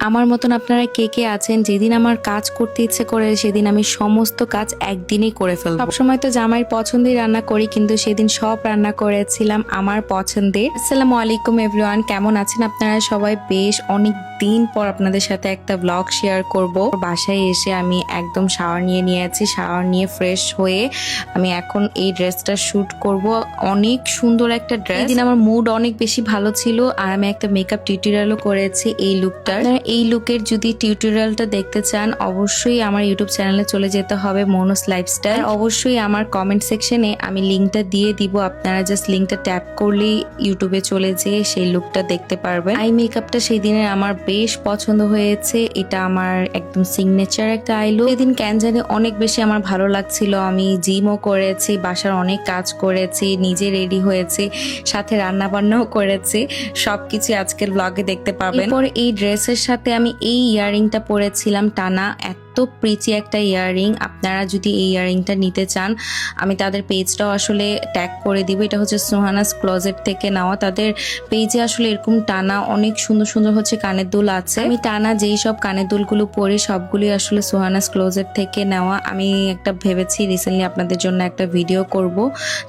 আমার মতন আপনারা কে কে আছেন যেদিন আমার কাজ করতে ইচ্ছে করে সেদিন আমি সমস্ত কাজ একদিনেই করে ফেলবো। সবসময় তো জামাইয়ের পছন্দের রান্না করি, কিন্তু সেদিন সব রান্না করেছিলাম আমার পছন্দের। আসসালামু আলাইকুম এভরিওয়ান, কেমন আছেন আপনারা সবাই? বেশ অনেক দিন পর আপনাদের সাথে একটা ব্লগ শেয়ার করব। বাসায় এসে আমি একদম শাওয়ার নিয়ে নিয়েছি, শাওয়ার নিয়ে ফ্রেশ হয়ে আমি এখন এই ড্রেসটা শুট করব। অনেক সুন্দর একটা ড্রেস। এদিন আমার মুড অনেক বেশি ভালো ছিল আর আমি একটা মেকআপ টিউটোরিয়ালও করেছি এই লুকটার। এই লুকের যদি টিউটোরিয়ালটা দেখতে চান অবশ্যই আমার ইউটিউব চ্যানেলে চলে যেতে হবে, মনোস লাইফস্টাইল। অবশ্যই আমার কমেন্ট সেকশনে আমি লিঙ্কটা দিয়ে দিব, আপনারা জাস্ট লিঙ্কটা ট্যাপ করলেই ইউটিউবে চলে যেয়ে সেই লুকটা দেখতে পারবেন। আই মেকআপটা সেই দিনের আমার বেশ পছন্দ হয়েছে, এটা আমার একদম সিগনেচার একটা আই লুক। সেদিন কেন জানি অনেক বেশি আমার ভালো লাগছিল। আমি জিমও করেছি, বাসার অনেক কাজ করেছি, নিজে রেডি হয়েছি, সাথে রান্না বান্নাও করেছি। সবকিছু আজকের ব্লগে দেখতে পাবেন। এরপর এই ড্রেসের সাথে আমি এই ইয়াররিংটা পরেছিলাম টানা, এত প্রিটি একটা ইয়াররিং। আপনারা যদি এই ইয়াররিংটা নিতে চান আমি তাদের পেজটাও আসলে ট্যাগ করে দিব। এটা হচ্ছে সোহানাস ক্লোজেট থেকে নেওয়া। তাদের পেজে আসলে এরকম টানা অনেক সুন্দর সুন্দর হচ্ছে কানের দুল আছে। আমি টানা যেই সব কানের দুলগুলো পরি সবগুলোই আসলে সোহানাস ক্লোজেট থেকে নেওয়া। আমি একটা ভেবেছি রিসেন্টলি আপনাদের জন্য একটা ভিডিও করব।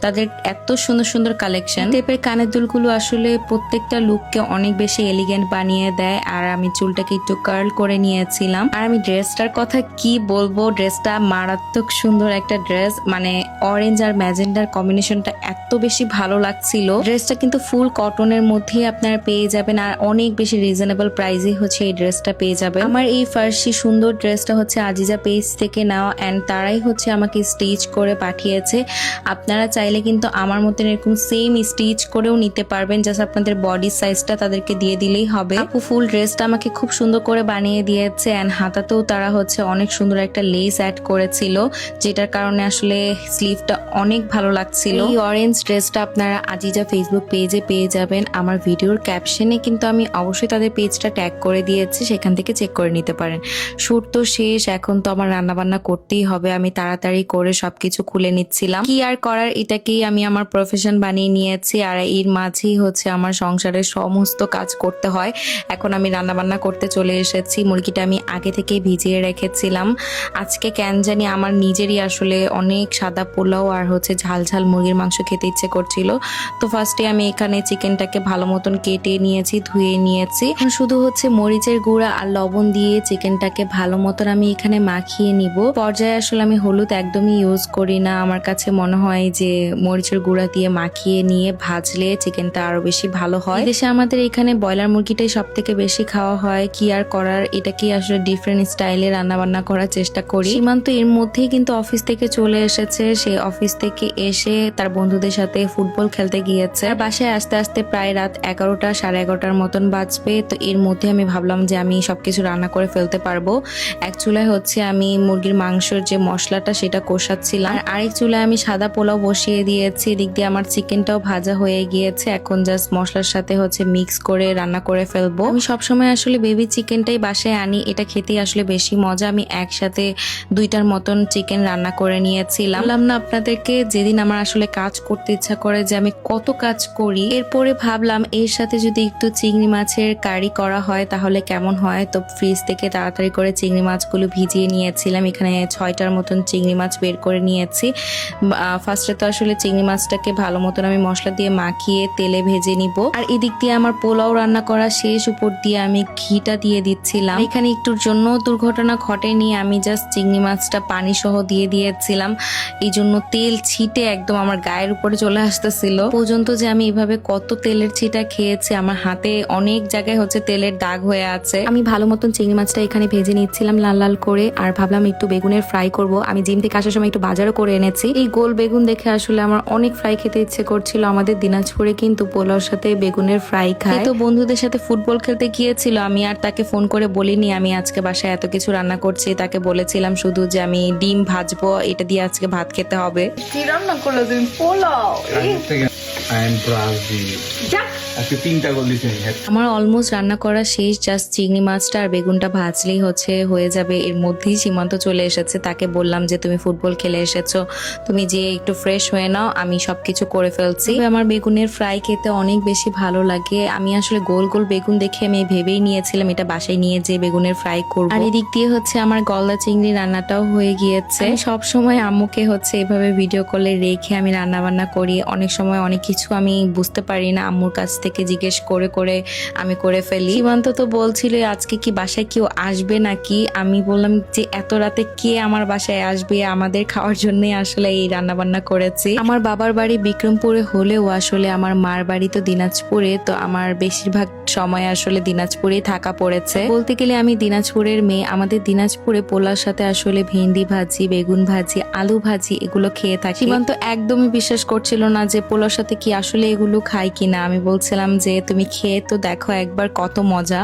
তাদের এত সুন্দর সুন্দর কালেকশন। টেপের কানের দুলগুলো আসলে প্রত্যেকটা লুককে অনেক বেশি এলিগেন্ট বানিয়ে দেয়। আর আমি চুলটাকে একটু কার্ল করে নিয়েছিলাম। আর আমি ড্রেসটার কথা কি বলবো, ড্রেসটা মারাত্মক সুন্দর একটা ড্রেস। মানে অরেঞ্জ আর ম্যাজেন্ডার কম্বিনেশনটা এত বেশি ভালো লাগছিল। ড্রেসটা কিন্তু ফুল কটনের মধ্যেই আপনারা পেয়ে যাবেন আর অনেক বেশি রিজনেবল প্রাইসে হচ্ছে এই ড্রেসটা পেয়ে যাবেন। আমার এই ফার্সি সুন্দর ড্রেসটা হচ্ছে আজিজা পেজ থেকে নেওয়া এন্ড তারাই হচ্ছে আমাকে স্টিচ করে পাঠিয়েছে। আপনারা চাইলে কিন্তু আমার মতন এরকম সেম স্টিচ করেও নিতে পারবেন, জাস্ট আপনাদের বডি সাইজটা তাদেরকে দিয়ে দিলেই হবে। আপু ফুল ড্রেসটা আমাকে খুব সুন্দর করে বানিয়ে দিয়েছে এন্ড হাতাতেও তারা হচ্ছে অনেক সুন্দর একটা লেস অ্যাড করেছিল, যেটার কারণে আসলে স্লিভটা অনেক ভালো লাগছিল। এই অরেঞ্জ ড্রেসটা আপনারা আজিজা ফেসবুক পেজে পেয়ে যাবেন। আমার ভিডিওর ক্যাপশনে কিন্তু আমি অবশ্যই তাদের পেজটা ট্যাগ করে দিয়েছি, সেখান থেকে চেক করে নিতে পারেন। শুট তো শেষ, এখন তো আমার রান্না বান্না করতেই হবে। আমি তাড়াতাড়ি করে সবকিছু খুলে নিচ্ছিলাম, কি আর করার, এটাকেই আমি আমার প্রফেশন বানিয়ে নিয়েছি। আর এর মাঝেই হচ্ছে আমার সংসারের সমস্ত কাজ করতে হয়। এখন আমি রান্না বান্না করতে চলে এসেছি। মুরগিটা আমি আগে থেকে ভিজিয়ে রেখেছিলাম। আজকে কেন জানি আমার নিজেরই আসলে অনেক সাদা পোলাও আর হচ্ছে ঝাল ঝাল মুরগির মাংস খেতে ইচ্ছে করছিল। তো ফার্স্টে আমি এখানে চিকেনটাকে ভালো মতন কেটে নিয়েছি, ধুয়ে নিয়েছি। শুধু হচ্ছে মরিচের গুঁড়া আর লবণ দিয়ে চিকেনটাকে ভালো মতন আমি এখানে মাখিয়ে নিব। পর্যায়ে আসলে আমি হলুদ একদমই ইউজ করি না। আমার কাছে মনে হয় যে মরিচের গুঁড়া দিয়ে মাখিয়ে নিয়ে ভাজলে চিকেনটা আরো বেশি ভালো হয়। দেশে আমাদের এখানে ব্রয়লার মুরগিটাই সব থেকে বেশি খাওয়া হয়, কি আর করার, এটাকে আসলে ডিফারেন্ট স্টাইলে রান্না বান্না করার চেষ্টা করি। সীমান্ত এর মধ্যেই কিন্তু অফিস থেকে চলে এসেছে। সে অফিস থেকে এসে তার বন্ধুদের সাথে ফুটবল খেলতে গিয়েছে। বাসায় আস্তে আস্তে প্রায় রাত 11টা সাড়ে 11টার মতন বাজবে। তো এর মধ্যে আমি ভাবলাম যে আমি সবকিছু রান্না করে ফেলতে পারবো। এক চুলায় হচ্ছে আমি মুরগির মাংসের যে মশলাটা সেটা কষাচ্ছিলাম, আর আরেক চুলায় আমি সাদা পোলাও বসিয়ে দিয়েছি। এদিক দিয়ে আমার চিকেনটাও ভাজা হয়ে গিয়েছে। এখন জাস্ট মশলার সাথে হচ্ছে মিক্স করে রান্না করে ফেলবো। আমি সবসময় আসলে বেবি চিকেনটাই বাসায় আনি, এটা খেতেই আসলে বেশি মজা। আমি একসাথে 2টার মতন চিকেন রান্না করে নিয়েছিলাম। বললাম না আপনাদেরকে, যেদিন আমার আসলে কাজ করতে ইচ্ছা করে যে আমি কত কাজ করি। এরপরে ভাবলাম এর সাথে যদি একটু চিংড়ি মাছের কারি করা হয় তাহলে কেমন হয়। তো ফ্রিজ থেকে তাড়াতাড়ি করে চিংড়ি মাছগুলো ভিজিয়ে নিয়েছিলাম। এখানে 6টার মতন চিংড়ি মাছ বের করে নিয়েছি। ফার্স্টে তো আসলে চিংড়ি মাছটাকে ভালো মতন আমি মশলা দিয়ে মাখিয়ে তেলে ভেজে নিব। আর এদিক দিয়ে আমার পোলাও রান্না করা শেষ, উপর দিয়ে আমি ঘিটা দিয়ে দিচ্ছিলাম। এখানে একটুর জন্য দুর্ঘটনা ঘটেনি, আমি জাস্ট চিংড়ি মাছটা পানি সহ দিয়ে দিয়েছিলাম, এই জন্য তেল ছিটে একদম আমার গায়ের উপরে চলে আসতেছিল। পর্যন্ত যে আমি এভাবে কত তেলের ছিটা খেয়েছি, আমার হাতে অনেক জায়গায় হচ্ছে তেলের দাগ হয়ে আছে। আমি ভালো মতন চিংড়ি মাছটা এখানে ভেজে নিচ্ছিলাম লাল লাল করে। আর ভাবলাম একটু বেগুনের ফ্রাই করব। আমি জিম থেকে আসার সময় একটু বাজারও করে এনেছি। এই গোল বেগুন দেখে আসলে আমার অনেক ফ্রাই খেতে ইচ্ছে করছিল। আমাদের দিনাজপুরে কিন্তু পোলাওর সাথে বেগুনের ফ্রাই খায়। তো বন্ধুদের সাথে ফুটবল খেলতে গিয়েছিল, আমি আর তাকে ফোন করে বলিনি আমি আজকে বাসায় এত কিছু রান্না করছি। তাকে বলেছিলাম শুধু যে আমি ডিম ভাজবো, এটা দিয়ে আজকে ভাত খেতে হবে। কি রান্না করলে তুমি? পোলাও। I am Brazil. যা আজকে 3টা গোল দিছে। আমার অলমোস্ট রান্না করা শেষ, জাস্ট চিংড়ি মাছটা আর বেগুনটা ভাজলেই হয়ে যাবে। এর মধ্যেই সীমান্ত চলে এসেছে, তাকে বললাম যে তুমি ফুটবল খেলে এসেছো, তুমি যে একটু ফ্রেশ হয়ে নাও, আমি সবকিছু করে ফেলছি। তবে আমার বেগুনের ফ্রাই খেতে অনেক বেশি ভালো লাগে। আমি আসলে গোল গোল বেগুন দেখে আমি ভেবেই নিয়েছিলাম এটা বাসায় নিয়ে যে বেগুনের ফ্রাই করব। আর এদিক দিয়ে আমার গলদা চিংড়ি রান্নাটাও হয়ে গিয়েছে। সব সময় আম্মুকে এভাবে ভিডিও কলে রেখে আমি রান্না বান্না করি। অনেক সময় অনেক কিছু আমি বুঝতে পারি না, আম্মুর কাছ থেকে জিজ্ঞেস করে করে আমি করে ফেলি। সীমান্ত তো বলছিল আজকে কি বাসায় কেউ আসবে নাকি, আমি বললাম যে এত রাতে কে আমার বাসায় আসবে, আমাদের খাওয়ার জন্য আসলে এই রান্না বান্না করেছি। আমার বাবার বাড়ি বিক্রমপুরে হলেও আসলে আমার মার বাড়ি তো দিনাজপুরে, তো আমার বেশিরভাগ সময় আসলে দিনাজপুরেই থাকা পড়েছে। বলতে গেলে আমি দিনাজপুরের মেয়ে। আমাদের দিনাজপুরে পোলার সাথে আসলে ভেন্ডি ভাজি, বেগুন ভাজি, আলু ভাজি এগুলো খেয়ে থাকি। সীমান্ত একদমই বিশ্বাস করছিল না যে পোলার সাথে কি আসলে এগুলো খাই কিনা। আমি বলছিলাম যে তুমি খেয়ে তো দেখো একবার, কত মজা।